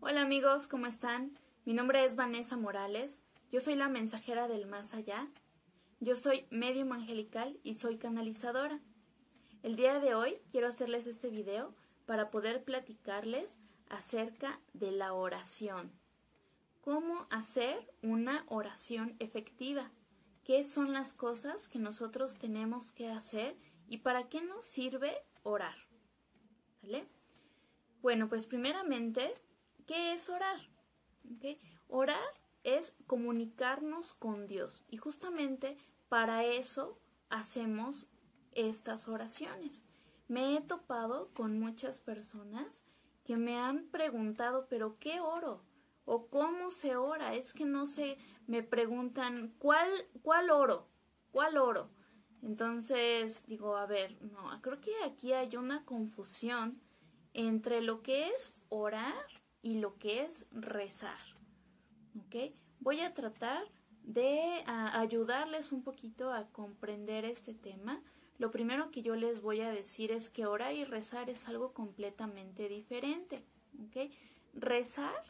Hola amigos, ¿cómo están? Mi nombre es Vanessa Morales, yo soy la mensajera del más allá, yo soy médium angelical y soy canalizadora. El día de hoy quiero hacerles este video para poder platicarles acerca de la oración. ¿Cómo hacer una oración efectiva? ¿Qué son las cosas que nosotros tenemos que hacer y para qué nos sirve orar? ¿Sale? Bueno, pues primeramente, ¿qué es orar? ¿Okay? Orar es comunicarnos con Dios y justamente para eso hacemos estas oraciones. Me he topado con muchas personas que me han preguntado, ¿pero qué oro? ¿O cómo se ora? Es que no sé, me preguntan, ¿cuál oro? ¿Cuál oro? Entonces digo, a ver, no, creo que aquí hay una confusión entre lo que es orar y lo que es rezar. ¿Ok? Voy a tratar de ayudarles un poquito a comprender este tema. Lo primero que yo les voy a decir es que orar y rezar es algo completamente diferente. ¿Ok? Rezar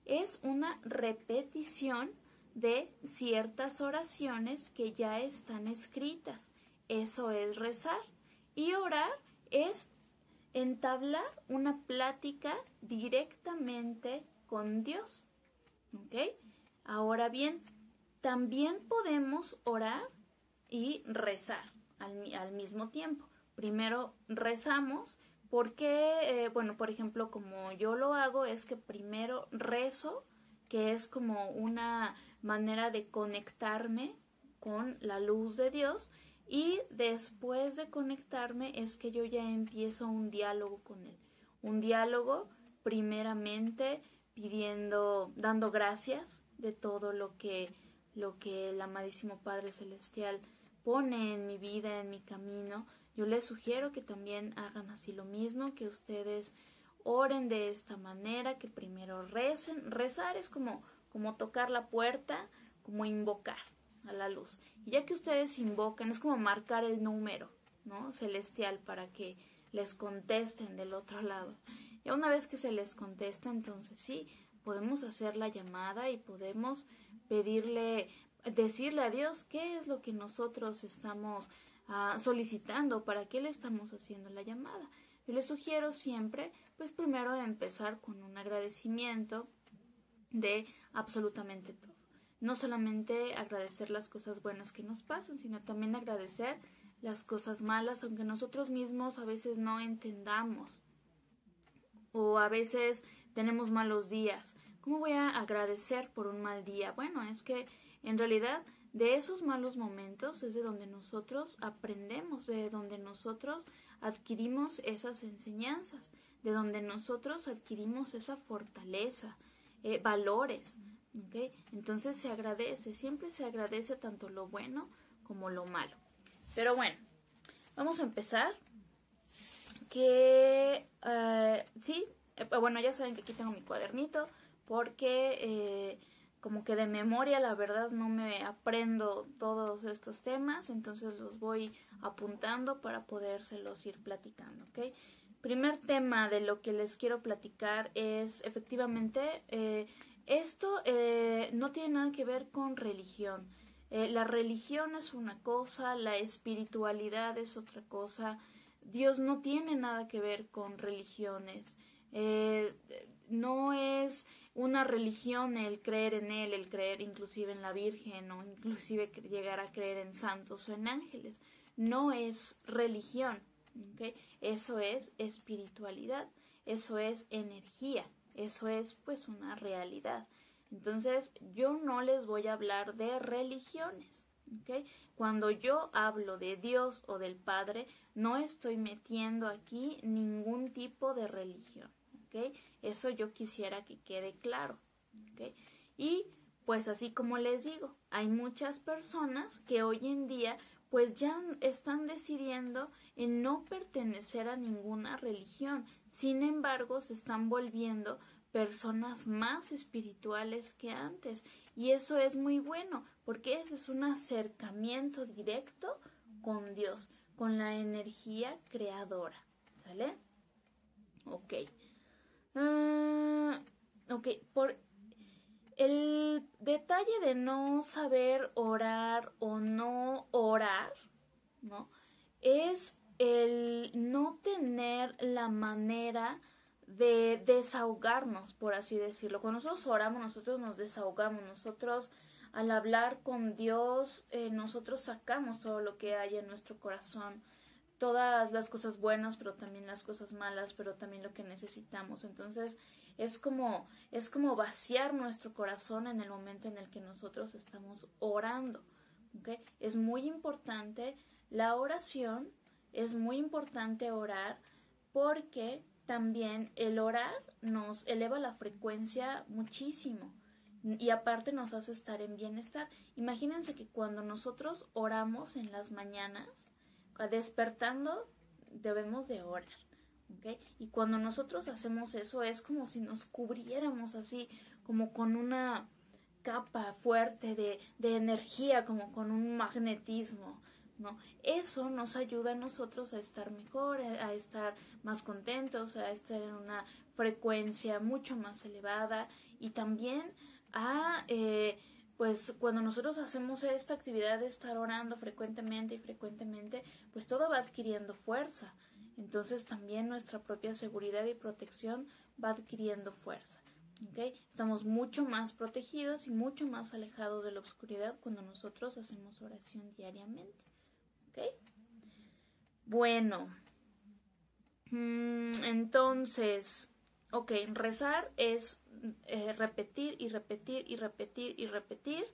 es una repetición de ciertas oraciones que ya están escritas. Eso es rezar. Y orar es entablar una plática directamente con Dios. ¿Ok? Ahora bien, también podemos orar y rezar al mismo tiempo. Primero rezamos porque, bueno, por ejemplo, como yo lo hago, es que primero rezo, que es como una manera de conectarme con la luz de Dios, y después de conectarme es que yo ya empiezo un diálogo con Él. Un diálogo primeramente pidiendo, dando gracias de todo lo que el amadísimo Padre Celestial pone en mi vida, en mi camino. Yo les sugiero que también hagan así lo mismo, que ustedes oren de esta manera, que primero recen. Rezar es como tocar la puerta, como invocar a la luz. Y ya que ustedes invocan, es como marcar el número, ¿no? Celestial para que les contesten del otro lado. Ya una vez que se les contesta, entonces sí, podemos hacer la llamada y podemos decirle a Dios qué es lo que nosotros estamos solicitando, para qué le estamos haciendo la llamada. Yo les sugiero siempre, pues primero empezar con un agradecimiento de absolutamente todo. No solamente agradecer las cosas buenas que nos pasan, sino también agradecer las cosas malas, aunque nosotros mismos a veces no entendamos. O a veces tenemos malos días. ¿Cómo voy a agradecer por un mal día? Bueno, es que en realidad de esos malos momentos es de donde nosotros aprendemos, de donde nosotros adquirimos esas enseñanzas, de donde nosotros adquirimos esa fortaleza, valores. ¿Okay? Entonces se agradece, siempre se agradece tanto lo bueno como lo malo. Pero bueno, vamos a empezar. Bueno, ya saben que aquí tengo mi cuadernito porque como que de memoria la verdad no me aprendo todos estos temas, entonces los voy apuntando para podérselos ir platicando, ¿ok? Primer tema de lo que les quiero platicar es efectivamente esto no tiene nada que ver con religión. La religión es una cosa, la espiritualidad es otra cosa. Dios no tiene nada que ver con religiones. No es una religión el creer en Él, el creer inclusive en la Virgen o inclusive llegar a creer en santos o en ángeles. No es religión. ¿Okay? Eso es espiritualidad, eso es energía, eso es pues una realidad. Entonces yo no les voy a hablar de religiones. ¿Okay? Cuando yo hablo de Dios o del Padre, no estoy metiendo aquí ningún tipo de religión. ¿Okay? Eso yo quisiera que quede claro. ¿Okay? Y pues así como les digo, hay muchas personas que hoy en día pues ya están decidiendo en no pertenecer a ninguna religión. Sin embargo, se están volviendo personas más espirituales que antes. Y eso es muy bueno, porque eso es un acercamiento directo con Dios, con la energía creadora. ¿Sale? Ok. Ok, por el detalle de no saber orar o no orar, ¿no? Es el no tener la manera de desahogarnos, por así decirlo. Cuando nosotros oramos, nosotros nos desahogamos, nosotros al hablar con Dios, nosotros sacamos todo lo que hay en nuestro corazón, todas las cosas buenas, pero también las cosas malas, pero también lo que necesitamos. Entonces, es como vaciar nuestro corazón en el momento en el que nosotros estamos orando, ¿ok? Es muy importante la oración, es muy importante orar, porque también el orar nos eleva la frecuencia muchísimo y aparte nos hace estar en bienestar. Imagínense que cuando nosotros oramos en las mañanas, despertando, debemos de orar, ¿ok? Y cuando nosotros hacemos eso es como si nos cubriéramos así, como con una capa fuerte de energía, como con un magnetismo, ¿no? Eso nos ayuda a nosotros a estar mejor, a estar más contentos, a estar en una frecuencia mucho más elevada y también a, pues cuando nosotros hacemos esta actividad de estar orando frecuentemente, pues todo va adquiriendo fuerza. Entonces también nuestra propia seguridad y protección va adquiriendo fuerza. ¿Okay? Estamos mucho más protegidos y mucho más alejados de la oscuridad cuando nosotros hacemos oración diariamente. ¿Okay? Bueno, entonces, ok, rezar es repetir y repetir y repetir y repetir,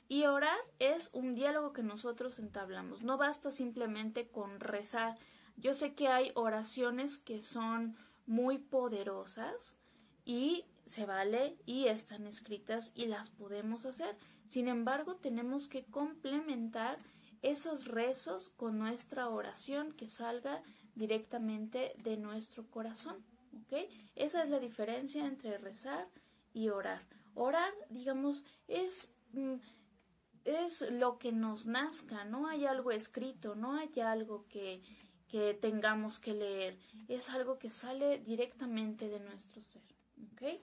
y orar es un diálogo que nosotros entablamos. No basta simplemente con rezar. Yo sé que hay oraciones que son muy poderosas y se vale y están escritas y las podemos hacer. Sin embargo, tenemos que complementar esos rezos con nuestra oración que salga directamente de nuestro corazón, ¿ok? Esa es la diferencia entre rezar y orar. Orar, digamos, es lo que nos nazca, no hay algo escrito, no hay algo que tengamos que leer, es algo que sale directamente de nuestro ser, ¿ok?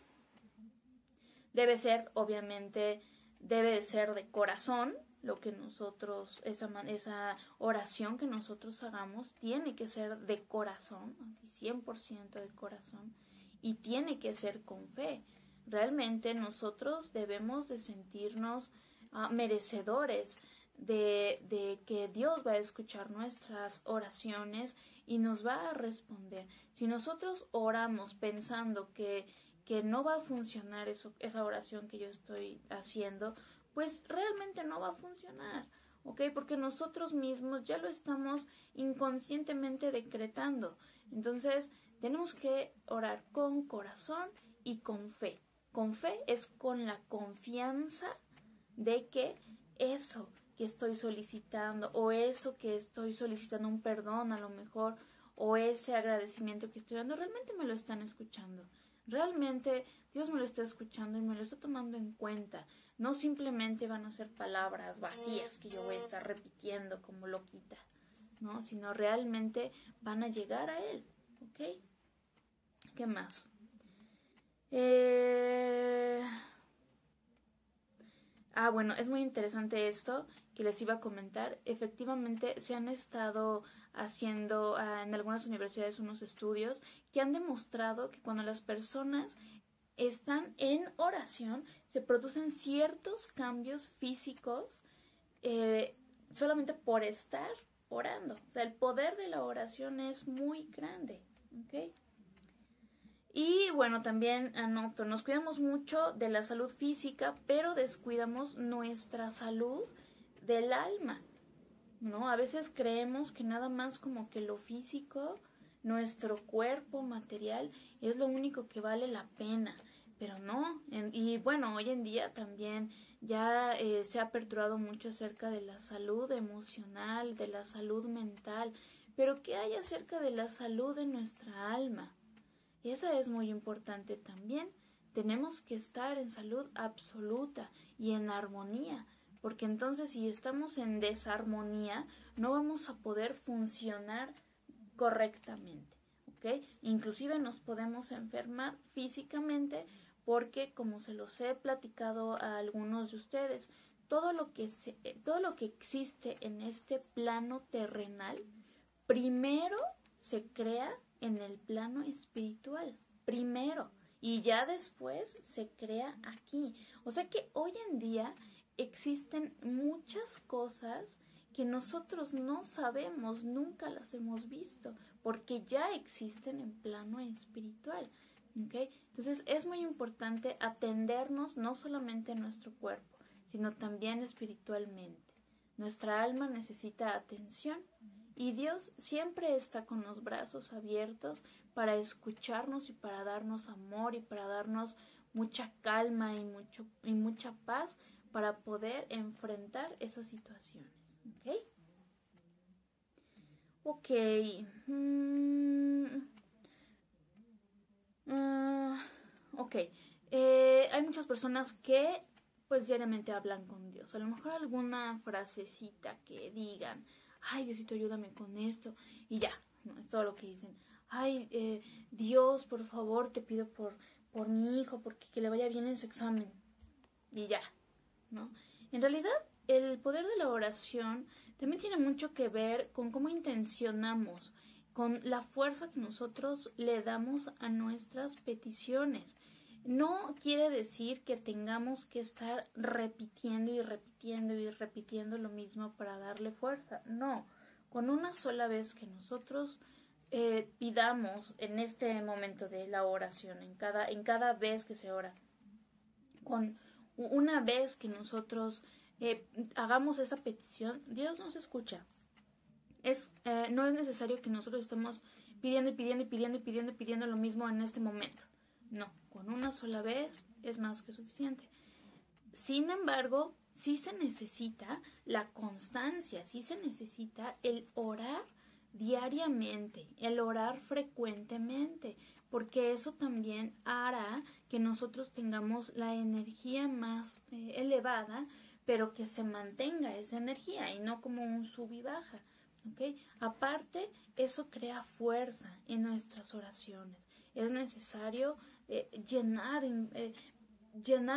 Debe ser, obviamente, debe de ser de corazón. Lo que nosotros, esa oración que nosotros hagamos tiene que ser de corazón, así 100% de corazón, y tiene que ser con fe. Realmente nosotros debemos de sentirnos merecedores de que Dios va a escuchar nuestras oraciones y nos va a responder. Si nosotros oramos pensando que no va a funcionar esa oración que yo estoy haciendo, pues realmente no va a funcionar, ¿ok? Porque nosotros mismos ya lo estamos inconscientemente decretando. Entonces, tenemos que orar con corazón y con fe. Con fe es con la confianza de que eso que estoy solicitando, o eso que estoy solicitando un perdón a lo mejor, o ese agradecimiento que estoy dando, realmente me lo están escuchando. Realmente Dios me lo está escuchando y me lo está tomando en cuenta. No simplemente van a ser palabras vacías que yo voy a estar repitiendo como loquita, ¿no? Sino realmente van a llegar a Él, ¿ok? ¿Qué más? Bueno, es muy interesante esto que les iba a comentar. Efectivamente, se han estado haciendo en algunas universidades unos estudios que han demostrado que cuando las personas están en oración, se producen ciertos cambios físicos solamente por estar orando. O sea, el poder de la oración es muy grande, ¿ok? Y bueno, también anoto, nos cuidamos mucho de la salud física, pero descuidamos nuestra salud del alma, ¿no? A veces creemos que nada más como que lo físico, nuestro cuerpo material, es lo único que vale la pena. Pero no, y bueno, hoy en día también ya se ha aperturado mucho acerca de la salud emocional, de la salud mental, pero ¿qué hay acerca de la salud de nuestra alma? Esa es muy importante también. Tenemos que estar en salud absoluta y en armonía, porque entonces si estamos en desarmonía, no vamos a poder funcionar correctamente, ¿ok? Inclusive nos podemos enfermar físicamente porque como se los he platicado a algunos de ustedes, todo lo que existe en este plano terrenal, primero se crea en el plano espiritual, primero, y ya después se crea aquí. O sea que hoy en día existen muchas cosas que nosotros no sabemos, nunca las hemos visto, porque ya existen en plano espiritual. ¿Okay? Entonces es muy importante atendernos no solamente en nuestro cuerpo, sino también espiritualmente. Nuestra alma necesita atención y Dios siempre está con los brazos abiertos para escucharnos y para darnos amor y para darnos mucha calma y mucha paz para poder enfrentar esas situaciones. ¿Ok? Ok. Ok. Hay muchas personas que pues diariamente hablan con Dios. A lo mejor alguna frasecita que digan, ay, Diosito, ayúdame con esto. Y ya, no, es todo lo que dicen. Ay, Dios, por favor, te pido por mi hijo, porque que le vaya bien en su examen. Y ya, ¿no? En realidad, el poder de la oración también tiene mucho que ver con cómo intencionamos, con la fuerza que nosotros le damos a nuestras peticiones. No quiere decir que tengamos que estar repitiendo y repitiendo y repitiendo lo mismo para darle fuerza. No, con una sola vez que nosotros pidamos en este momento de la oración, en cada vez que se ora, con una vez que nosotros hagamos esa petición, Dios nos escucha. No es necesario que nosotros estemos pidiendo y pidiendo y pidiendo y pidiendo y pidiendo lo mismo en este momento. No, con una sola vez es más que suficiente. Sin embargo, sí se necesita la constancia, sí se necesita el orar diariamente, el orar frecuentemente, porque eso también hará que nosotros tengamos la energía más elevada, pero que se mantenga esa energía y no como un sub y baja. ¿Okay? Aparte, eso crea fuerza en nuestras oraciones. Es necesario llenar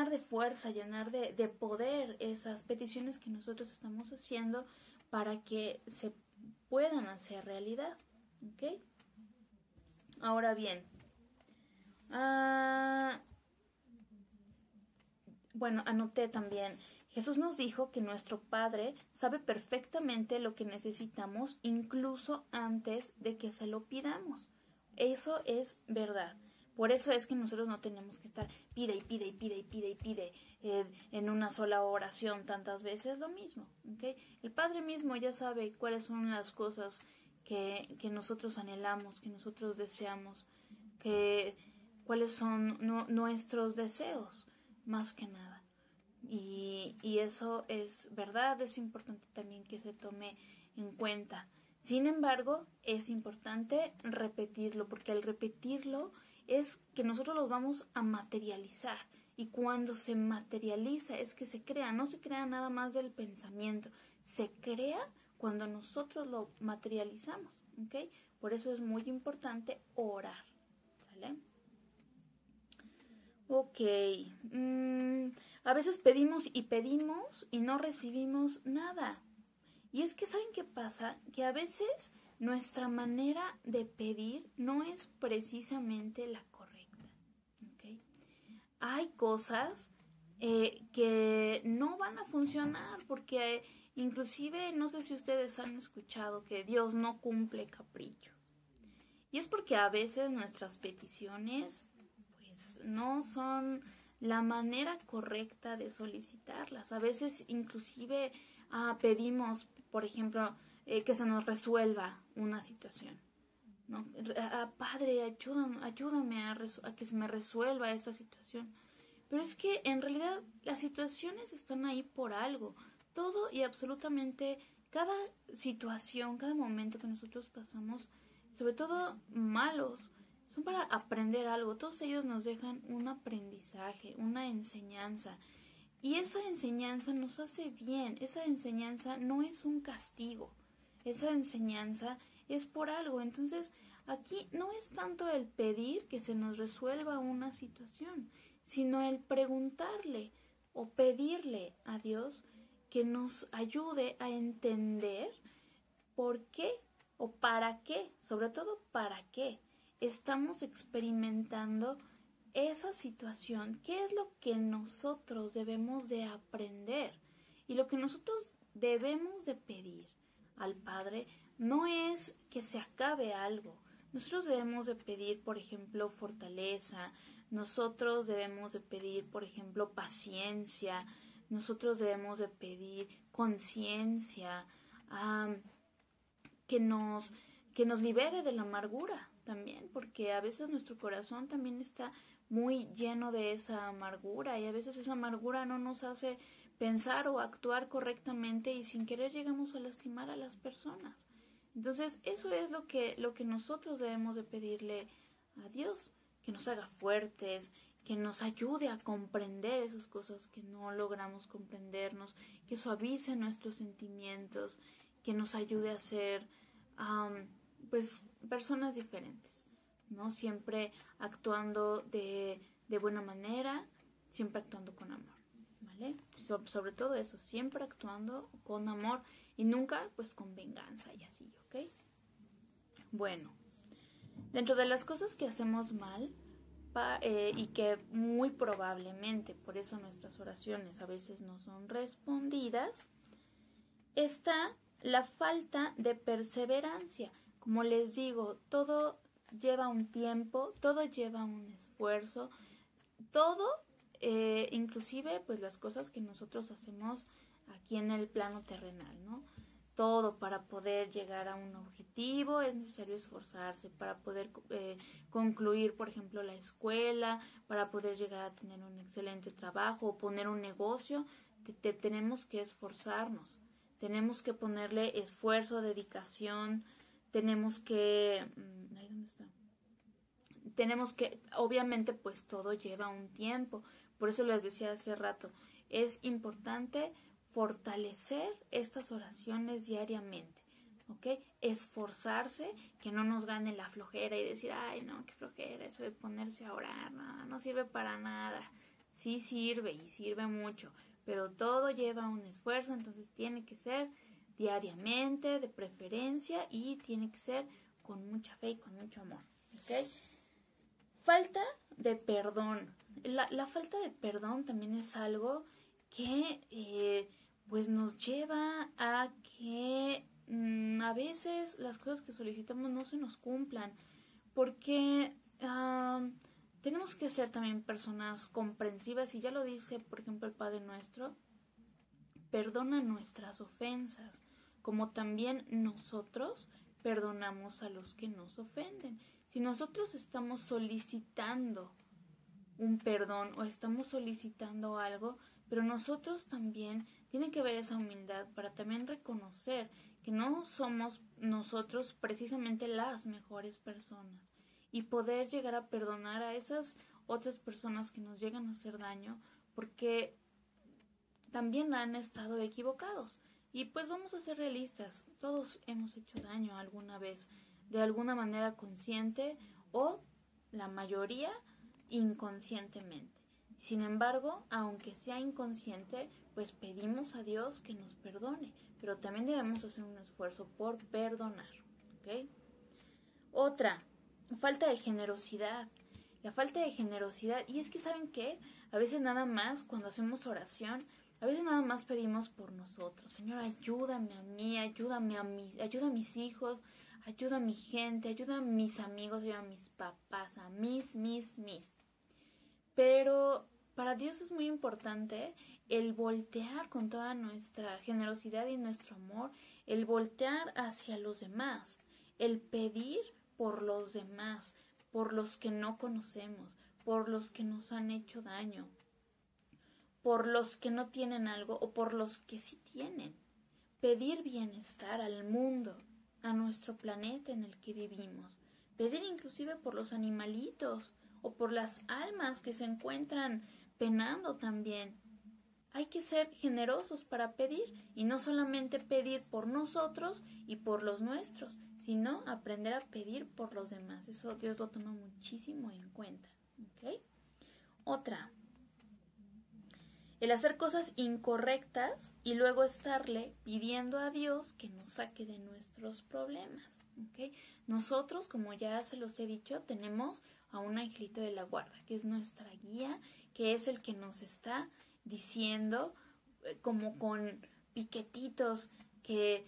de fuerza, llenar de poder esas peticiones que nosotros estamos haciendo para que se puedan hacer realidad. ¿Okay? Ahora bien, bueno, anoté también, Jesús nos dijo que nuestro Padre sabe perfectamente lo que necesitamos incluso antes de que se lo pidamos. Eso es verdad. Por eso es que nosotros no tenemos que estar pide y pide y pide y pide y pide en una sola oración tantas veces lo mismo. ¿Okay? El Padre mismo ya sabe cuáles son las cosas que nosotros anhelamos, que nosotros deseamos, cuáles son nuestros deseos, más que nada. Y eso es verdad, es importante también que se tome en cuenta. Sin embargo, es importante repetirlo, porque al repetirlo es que nosotros los vamos a materializar. Y cuando se materializa es que se crea, no se crea nada más del pensamiento, se crea cuando nosotros lo materializamos, ¿ok? Por eso es muy importante orar, ¿sale? Ok, a veces pedimos y no recibimos nada. Y es que, ¿saben qué pasa? Que a veces nuestra manera de pedir no es precisamente la correcta. ¿Okay? Hay cosas que no van a funcionar porque inclusive, no sé si ustedes han escuchado que Dios no cumple caprichos. Y es porque a veces nuestras peticiones pues no son la manera correcta de solicitarlas. A veces inclusive pedimos, por ejemplo, que se nos resuelva una situación, ¿no? Padre, ayúdame a que se me resuelva esta situación. Pero es que en realidad las situaciones están ahí por algo. Todo y absolutamente cada situación, cada momento que nosotros pasamos, sobre todo malos, son para aprender algo. Todos ellos nos dejan un aprendizaje, una enseñanza. Y esa enseñanza nos hace bien. Esa enseñanza no es un castigo. Esa enseñanza es por algo. Entonces, aquí no es tanto el pedir que se nos resuelva una situación, sino el preguntarle o pedirle a Dios que nos ayude a entender por qué o para qué, sobre todo para qué estamos experimentando esa situación, qué es lo que nosotros debemos de aprender y lo que nosotros debemos de pedir al Padre no es que se acabe algo. Nosotros debemos de pedir, por ejemplo, fortaleza, nosotros debemos de pedir, por ejemplo, paciencia, nosotros debemos de pedir conciencia, que nos libere de la amargura también, porque a veces nuestro corazón también está muy lleno de esa amargura y a veces esa amargura no nos hace pensar o actuar correctamente y sin querer llegamos a lastimar a las personas. Entonces eso es lo que nosotros debemos de pedirle a Dios, que nos haga fuertes, que nos ayude a comprender esas cosas que no logramos comprendernos, que suavice nuestros sentimientos, que nos ayude a ser pues personas diferentes, ¿no? Siempre actuando de buena manera, siempre actuando con amor, ¿vale? Sobre todo eso, siempre actuando con amor y nunca pues con venganza y así, ¿ok? Bueno, dentro de las cosas que hacemos mal y que muy probablemente por eso nuestras oraciones a veces no son respondidas, está la falta de perseverancia. Como les digo, todo lleva un tiempo, todo lleva un esfuerzo, todo, inclusive pues las cosas que nosotros hacemos aquí en el plano terrenal, ¿no? Todo para poder llegar a un objetivo es necesario esforzarse, para poder concluir, por ejemplo, la escuela, para poder llegar a tener un excelente trabajo o poner un negocio, tenemos que esforzarnos, tenemos que ponerle esfuerzo, dedicación, tenemos que... ¿dónde está? Tenemos que, obviamente, pues todo lleva un tiempo, por eso les decía hace rato, es importante fortalecer estas oraciones diariamente, ¿ok? Esforzarse, que no nos gane la flojera y decir, ay, no, qué flojera, eso de ponerse a orar, no sirve para nada. Sí sirve y sirve mucho, pero todo lleva un esfuerzo, entonces tiene que ser diariamente, de preferencia, y tiene que ser con mucha fe y con mucho amor, ¿ok? Falta de perdón. La falta de perdón también es algo que pues nos lleva a que a veces las cosas que solicitamos no se nos cumplan, porque tenemos que ser también personas comprensivas, y ya lo dice, por ejemplo, el Padre Nuestro: perdona nuestras ofensas, como también nosotros perdonamos a los que nos ofenden. Si nosotros estamos solicitando un perdón o estamos solicitando algo, pero nosotros también tiene que haber esa humildad para también reconocer que no somos nosotros precisamente las mejores personas y poder llegar a perdonar a esas otras personas que nos llegan a hacer daño porque también han estado equivocados. Y pues vamos a ser realistas, todos hemos hecho daño alguna vez, de alguna manera consciente o la mayoría inconscientemente. Sin embargo, aunque sea inconsciente, pues pedimos a Dios que nos perdone, pero también debemos hacer un esfuerzo por perdonar, ¿ok? Otra, falta de generosidad. La falta de generosidad, y es que ¿saben qué? A veces nada más cuando hacemos oración, a veces nada más pedimos por nosotros. Señor, ayúdame a mí, ayuda a mis hijos, ayuda a mi gente, ayuda a mis amigos, ayuda a mis papás, a mis. Pero para Dios es muy importante el voltear con toda nuestra generosidad y nuestro amor, el voltear hacia los demás, el pedir por los demás, por los que no conocemos, por los que nos han hecho daño, por los que no tienen algo o por los que sí tienen. Pedir bienestar al mundo, a nuestro planeta en el que vivimos. Pedir inclusive por los animalitos o por las almas que se encuentran penando también. Hay que ser generosos para pedir y no solamente pedir por nosotros y por los nuestros, sino aprender a pedir por los demás. Eso Dios lo toma muchísimo en cuenta, ¿ok? Otra, el hacer cosas incorrectas y luego estarle pidiendo a Dios que nos saque de nuestros problemas, ¿ok? Nosotros, como ya se los he dicho, tenemos a un angelito de la guarda, que es nuestra guía, que es el que nos está diciendo, como con piquetitos, que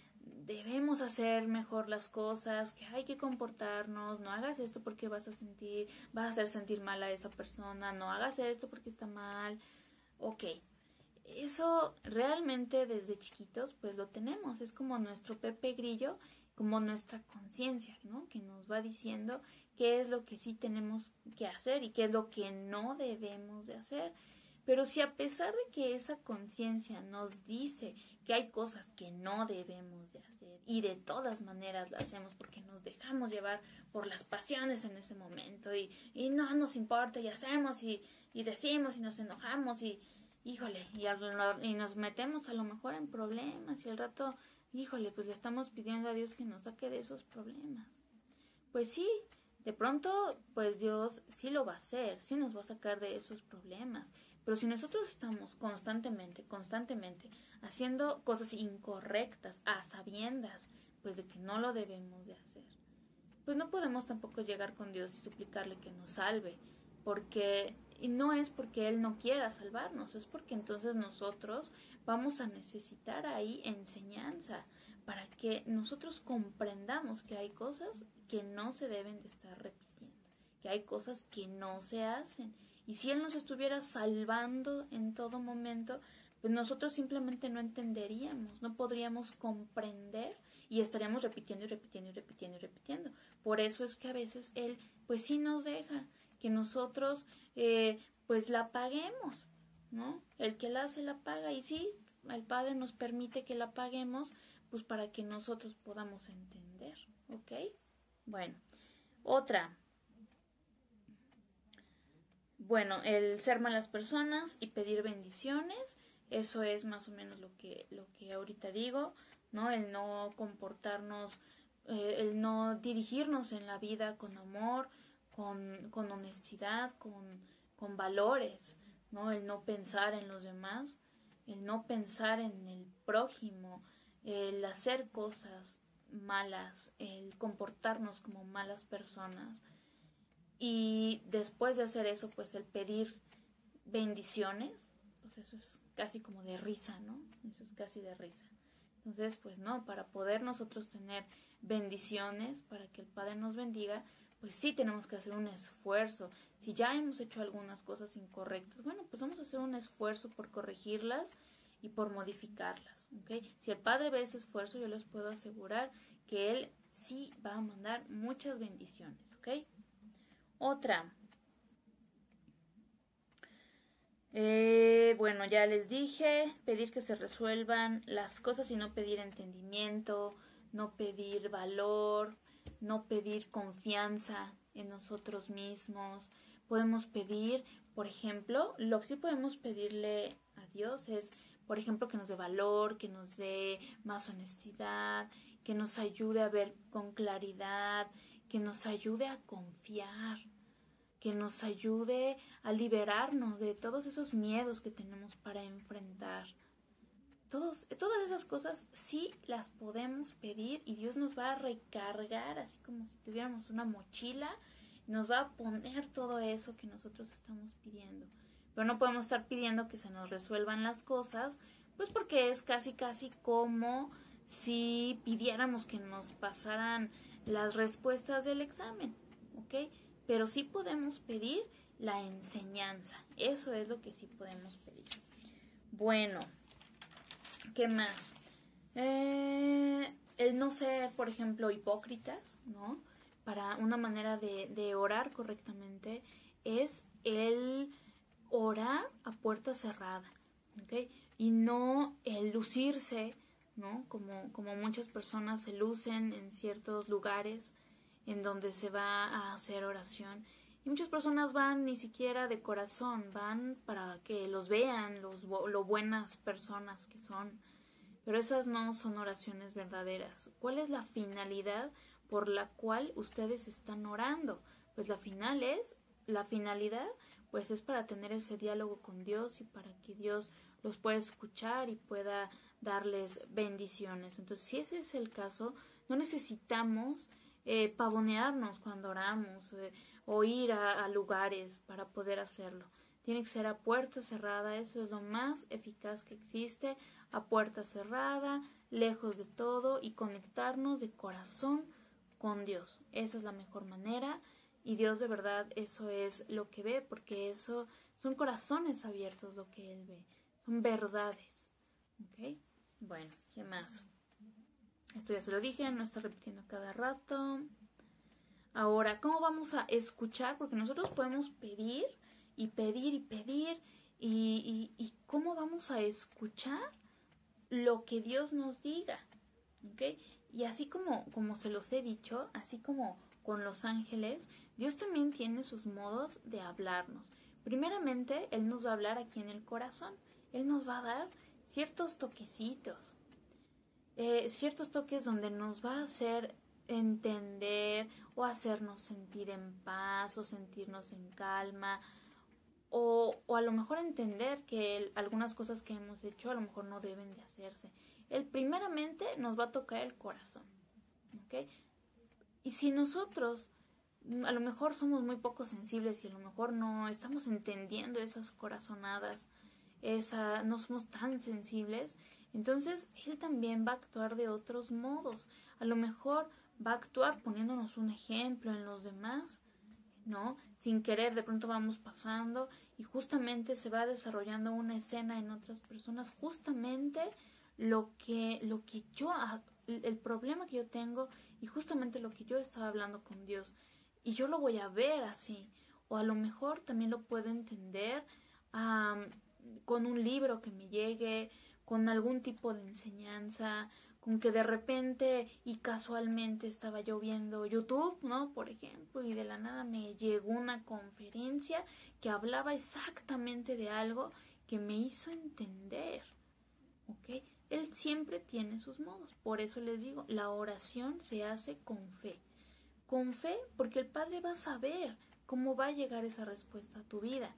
debemos hacer mejor las cosas, que hay que comportarnos, no hagas esto porque vas a hacer sentir mal a esa persona, no hagas esto porque está mal. Ok, eso realmente desde chiquitos pues lo tenemos, es como nuestro Pepe Grillo, como nuestra conciencia, ¿no? Que nos va diciendo qué es lo que sí tenemos que hacer y qué es lo que no debemos de hacer. Pero si a pesar de que esa conciencia nos dice que hay cosas que no debemos de hacer y de todas maneras lo hacemos porque nos dejamos llevar por las pasiones en ese momento y no nos importa y hacemos y decimos y nos enojamos y híjole, y nos metemos a lo mejor en problemas y al rato, híjole, pues le estamos pidiendo a Dios que nos saque de esos problemas. Pues sí, de pronto, pues Dios sí lo va a hacer, sí nos va a sacar de esos problemas. Pero si nosotros estamos constantemente haciendo cosas incorrectas, a sabiendas, pues de que no lo debemos de hacer, pues no podemos tampoco llegar con Dios y suplicarle que nos salve, porque no es porque Él no quiera salvarnos, es porque entonces nosotros vamos a necesitar ahí enseñanza para que nosotros comprendamos que hay cosas que no se deben de estar repitiendo, que hay cosas que no se hacen. Y si Él nos estuviera salvando en todo momento, pues nosotros simplemente no entenderíamos, no podríamos comprender y estaríamos repitiendo y repitiendo y repitiendo y repitiendo. Por eso es que a veces Él, pues sí nos deja que nosotros, pues la paguemos, ¿no? El que la hace la paga y sí, el Padre nos permite que la paguemos, pues para que nosotros podamos entender, ¿ok? Bueno, otra. Bueno, el ser malas personas y pedir bendiciones, eso es más o menos lo que ahorita digo, ¿no? El no comportarnos, el no dirigirnos en la vida con amor, con honestidad, con valores, ¿no? El no pensar en los demás, el no pensar en el prójimo, el hacer cosas malas, el comportarnos como malas personas. Y después de hacer eso, pues el pedir bendiciones, pues eso es casi como de risa, ¿no? Eso es casi de risa. Entonces, pues no, para poder nosotros tener bendiciones, para que el Padre nos bendiga, pues sí tenemos que hacer un esfuerzo. Si ya hemos hecho algunas cosas incorrectas, bueno, pues vamos a hacer un esfuerzo por corregirlas y por modificarlas, ¿ok? Si el Padre ve ese esfuerzo, yo les puedo asegurar que Él sí va a mandar muchas bendiciones, ¿ok? Otra. Bueno, ya les dije, pedir que se resuelvan las cosas y no pedir entendimiento, no pedir valor, no pedir confianza en nosotros mismos. Podemos pedir, por ejemplo, lo que sí podemos pedirle a Dios es, por ejemplo, que nos dé valor, que nos dé más honestidad, que nos ayude a ver con claridad, que nos ayude a confiar, que nos ayude a liberarnos de todos esos miedos que tenemos para enfrentar. Todas esas cosas sí las podemos pedir y Dios nos va a recargar así como si tuviéramos una mochila, nos va a poner todo eso que nosotros estamos pidiendo. Pero no podemos estar pidiendo que se nos resuelvan las cosas, pues porque es casi como si pidiéramos que nos pasaran las respuestas del examen, ¿ok? Pero sí podemos pedir la enseñanza, eso es lo que sí podemos pedir. Bueno, ¿qué más? El no ser, por ejemplo, hipócritas, ¿no? Para una manera de orar correctamente es el orar a puerta cerrada, ¿ok? Y no el lucirse, ¿no? Como muchas personas se lucen en ciertos lugares en donde se va a hacer oración. Y muchas personas van ni siquiera de corazón, van para que los vean, lo buenas personas que son. Pero esas no son oraciones verdaderas. ¿Cuál es la finalidad por la cual ustedes están orando? Pues la finalidad, pues es para tener ese diálogo con Dios y para que Dios los pueda escuchar y pueda darles bendiciones. Entonces, si ese es el caso, no necesitamos pavonearnos cuando oramos o ir a lugares para poder hacerlo. Tiene que ser a puerta cerrada, eso es lo más eficaz que existe, a puerta cerrada, lejos de todo y conectarnos de corazón con Dios. Esa es la mejor manera y Dios de verdad eso es lo que ve, porque eso son corazones abiertos lo que Él ve, son verdades. ¿Ok? Bueno, ¿qué más? Esto ya se lo dije, no estoy repitiendo cada rato. Ahora, ¿cómo vamos a escuchar? Porque nosotros podemos pedir y pedir y pedir y ¿cómo vamos a escuchar lo que Dios nos diga? ¿Ok? Y así como se los he dicho, así como con los ángeles, Dios también tiene sus modos de hablarnos. Primeramente, Él nos va a hablar aquí en el corazón. Él nos va a dar ciertos toquecitos, ciertos toques donde nos va a hacer entender o hacernos sentir en paz o sentirnos en calma o a lo mejor entender que algunas cosas que hemos hecho a lo mejor no deben de hacerse. Él primeramente nos va a tocar el corazón, ¿ok? Y si nosotros a lo mejor somos muy poco sensibles y a lo mejor no estamos entendiendo esas corazonadas, no somos tan sensibles, entonces Él también va a actuar de otros modos. A lo mejor va a actuar poniéndonos un ejemplo en los demás, ¿no? Sin querer, de pronto vamos pasando y justamente se va desarrollando una escena en otras personas, justamente el problema que yo tengo y justamente lo que yo estaba hablando con Dios. Y yo lo voy a ver así. O a lo mejor también lo puedo entender con un libro que me llegue, con algún tipo de enseñanza, con que de repente y casualmente estaba yo viendo YouTube, ¿no? Por ejemplo, y de la nada me llegó una conferencia que hablaba exactamente de algo que me hizo entender, ¿ok? Él siempre tiene sus modos. Por eso les digo, la oración se hace con fe. Con fe, porque el Padre va a saber cómo va a llegar esa respuesta a tu vida,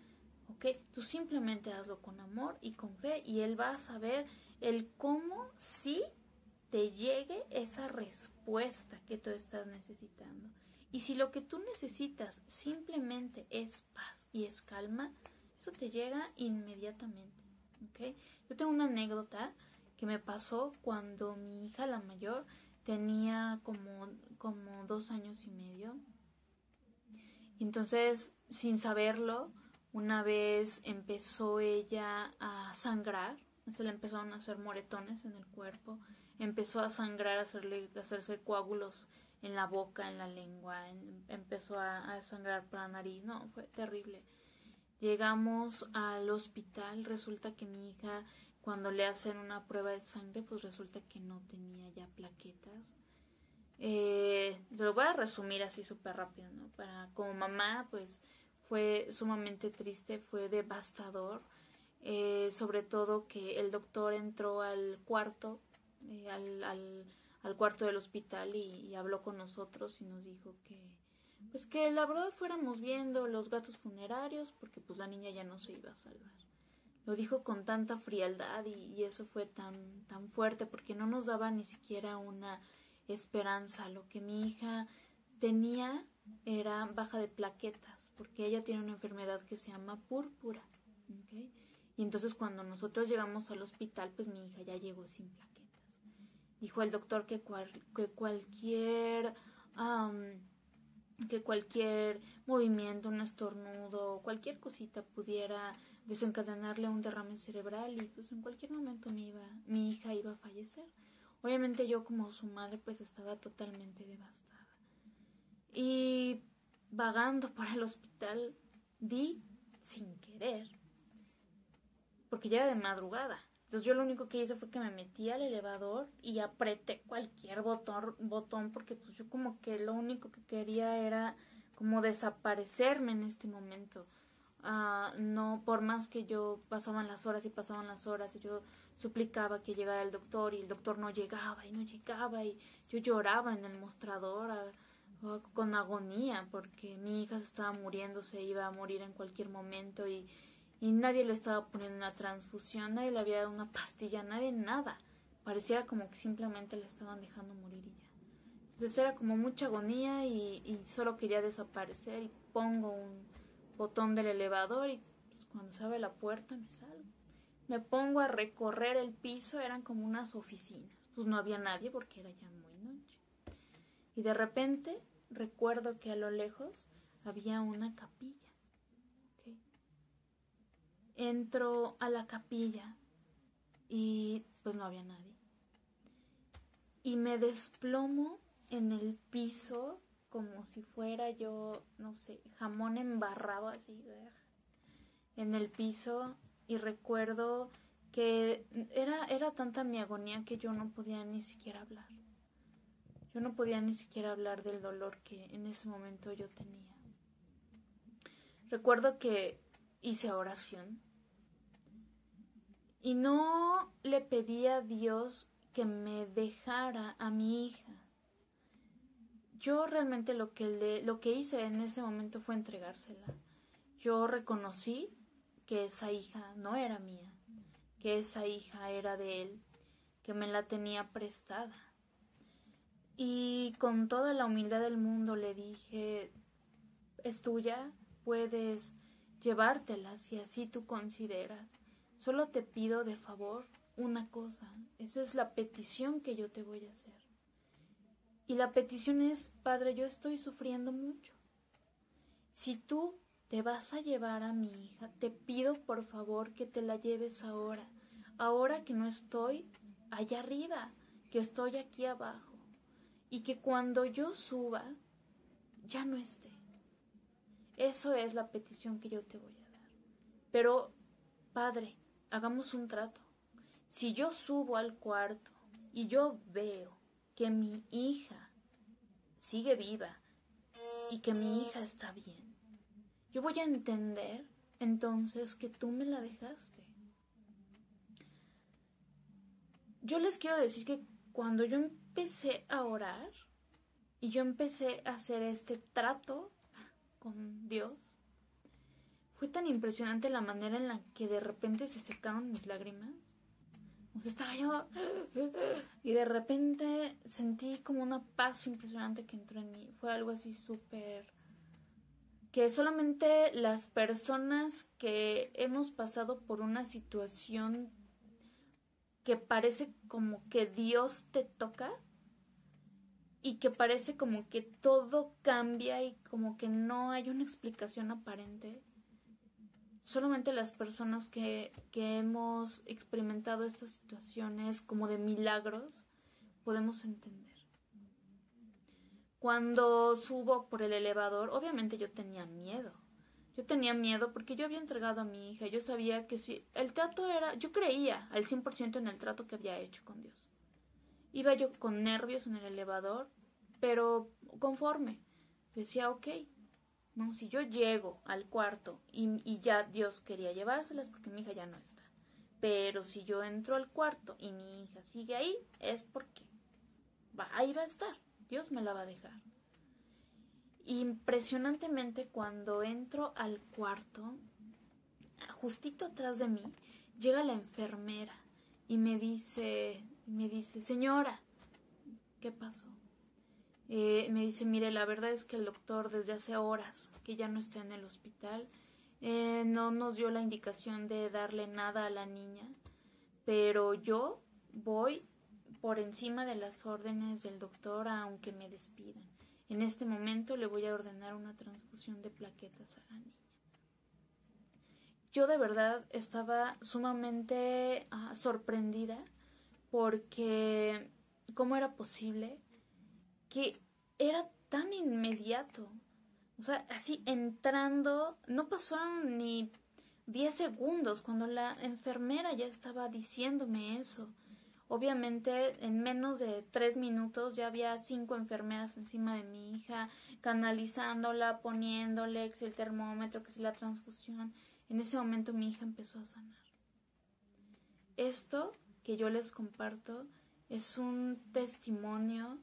¿ok? Tú simplemente hazlo con amor y con fe y Él va a saber el cómo sí te llegue esa respuesta que tú estás necesitando. Y si lo que tú necesitas simplemente es paz y es calma, eso te llega inmediatamente, ¿ok? Yo tengo una anécdota que me pasó cuando mi hija, la mayor, tenía como 2 años y medio. Y entonces, sin saberlo, una vez empezó ella a sangrar, se le empezaron a hacer moretones en el cuerpo, empezó a sangrar, a hacerse coágulos en la boca, en la lengua, empezó a sangrar por la nariz, no, fue terrible. Llegamos al hospital, resulta que mi hija, cuando le hacen una prueba de sangre, pues resulta que no tenía ya plaquetas. Se lo voy a resumir así súper rápido, ¿no? Como mamá, pues fue sumamente triste, fue devastador, sobre todo que el doctor entró al cuarto, al cuarto del hospital y habló con nosotros y nos dijo que la verdad fuéramos viendo los gastos funerarios porque pues la niña ya no se iba a salvar. Lo dijo con tanta frialdad y eso fue tan fuerte porque no nos daba ni siquiera una esperanza. Lo que mi hija tenía era baja de plaquetas porque ella tiene una enfermedad que se llama púrpura, ¿okay? Y entonces cuando nosotros llegamos al hospital, pues mi hija ya llegó sin plaquetas. Dijo el doctor que cualquier movimiento, un estornudo, cualquier cosita pudiera desencadenarle un derrame cerebral y pues en cualquier momento mi hija iba a fallecer. Obviamente yo como su madre pues estaba totalmente devastada. Y vagando por el hospital di sin querer, porque ya era de madrugada. Entonces yo lo único que hice fue que me metí al elevador y apreté cualquier botón porque pues yo como que lo único que quería era como desaparecerme en este momento. No, por más que yo pasaban las horas y yo suplicaba que llegara el doctor y el doctor no llegaba y yo lloraba en el mostrador con agonía, porque mi hija se estaba muriendo, se iba a morir en cualquier momento y nadie le estaba poniendo una transfusión, nadie le había dado una pastilla, nadie nada. Pareciera como que simplemente le estaban dejando morir y ya. Entonces era como mucha agonía y solo quería desaparecer y pongo un botón del elevador y pues, cuando se abre la puerta me salgo. Me pongo a recorrer el piso, eran como unas oficinas. Pues no había nadie porque era ya muy noche. Y de repente recuerdo que a lo lejos había una capilla. ¿Okay? Entro a la capilla y pues no había nadie. Y me desplomo en el piso como si fuera yo, no sé, jamón embarrado así en el piso. Y recuerdo que era tanta mi agonía que yo no podía ni siquiera hablar. Yo no podía ni siquiera hablar del dolor que en ese momento yo tenía. Recuerdo que hice oración y no le pedí a Dios que me dejara a mi hija. Yo realmente lo que hice en ese momento fue entregársela. Yo reconocí que esa hija no era mía, que esa hija era de él, que me la tenía prestada. Y con toda la humildad del mundo le dije, es tuya, puedes llevártela si así tú consideras. Solo te pido de favor una cosa, esa es la petición que yo te voy a hacer. Y la petición es, Padre, yo estoy sufriendo mucho. Si tú te vas a llevar a mi hija, te pido por favor que te la lleves ahora que no estoy allá arriba, que estoy aquí abajo, y que cuando yo suba, ya no esté. Eso es la petición que yo te voy a dar. Pero, Padre, hagamos un trato. Si yo subo al cuarto y yo veo que mi hija sigue viva y que mi hija está bien, yo voy a entender entonces que tú me la dejaste. Yo les quiero decir que cuando yo empecé a orar y yo empecé a hacer este trato con Dios, fue tan impresionante la manera en la que de repente se secaron mis lágrimas. O sea, estaba yo y de repente sentí como una paz impresionante que entró en mí. Fue algo así súper... que solamente las personas que hemos pasado por una situación que parece como que Dios te toca y que parece como que todo cambia y como que no hay una explicación aparente, solamente las personas que hemos experimentado estas situaciones como de milagros podemos entender. Cuando subo por el elevador, obviamente yo tenía miedo. Yo tenía miedo porque yo había entregado a mi hija. Yo sabía que si el trato era... Yo creía al 100% en el trato que había hecho con Dios. Iba yo con nervios en el elevador, pero conforme. Decía, ok, no, si yo llego al cuarto y ya Dios quería llevárselas porque mi hija ya no está. Pero si yo entro al cuarto y mi hija sigue ahí, es porque ahí va a estar. Dios me la va a dejar. Impresionantemente, cuando entro al cuarto, justito atrás de mí, llega la enfermera y me dice, señora, ¿qué pasó? Me dice, mire, la verdad es que el doctor desde hace horas que ya no está en el hospital, no nos dio la indicación de darle nada a la niña, pero yo voy por encima de las órdenes del doctor aunque me despidan. En este momento le voy a ordenar una transfusión de plaquetas a la niña. Yo de verdad estaba sumamente sorprendida porque ¿cómo era posible que era tan inmediato? O sea, así entrando, no pasaron ni 10 segundos cuando la enfermera ya estaba diciéndome eso. Obviamente, en menos de 3 minutos ya había 5 enfermeras encima de mi hija, canalizándola, poniéndole que si el termómetro, que si la transfusión. En ese momento mi hija empezó a sanar. Esto que yo les comparto es un testimonio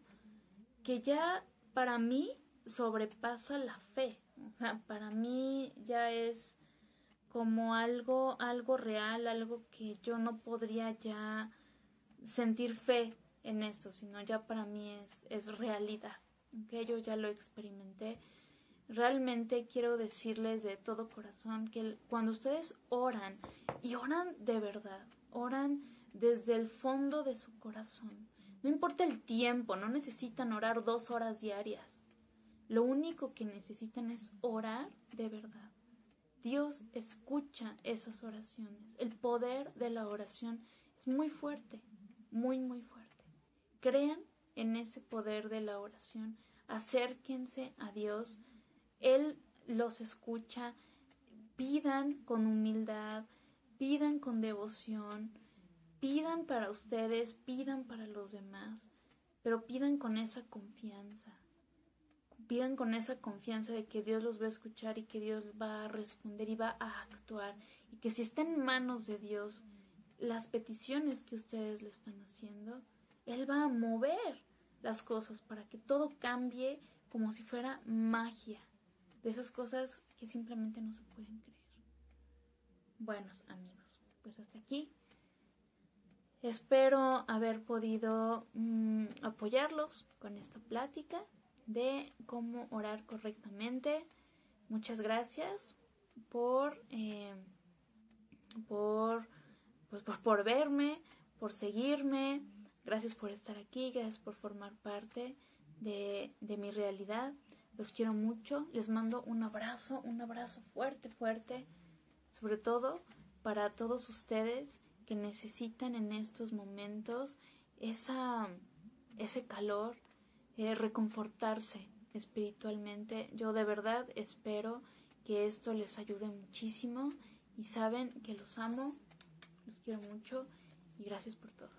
que ya para mí sobrepasa la fe. O sea, para mí ya es como algo real, algo que yo no podría ya sentir fe en esto, sino ya para mí es realidad, que yo ya lo experimenté. Realmente quiero decirles de todo corazón que cuando ustedes oran, y oran de verdad, oran desde el fondo de su corazón, no importa el tiempo, no necesitan orar 2 horas diarias, lo único que necesitan es orar de verdad. Dios escucha esas oraciones. El poder de la oración es muy fuerte, muy, muy fuerte. Crean en ese poder de la oración. Acérquense a Dios. Él los escucha. Pidan con humildad, pidan con devoción, pidan para ustedes, pidan para los demás, pero pidan con esa confianza. Pidan con esa confianza de que Dios los va a escuchar y que Dios va a responder y va a actuar. Y que si está en manos de Dios las peticiones que ustedes le están haciendo, Él va a mover las cosas para que todo cambie como si fuera magia. De esas cosas que simplemente no se pueden creer. Buenos amigos, pues hasta aquí. Espero haber podido apoyarlos con esta plática de cómo orar correctamente. Muchas gracias por verme, por seguirme. Gracias por estar aquí, gracias por formar parte de mi realidad. Los quiero mucho, les mando un abrazo fuerte, fuerte, sobre todo para todos ustedes que necesitan en estos momentos ese calor, reconfortarse espiritualmente. Yo de verdad espero que esto les ayude muchísimo y saben que los amo, los quiero mucho y gracias por todo.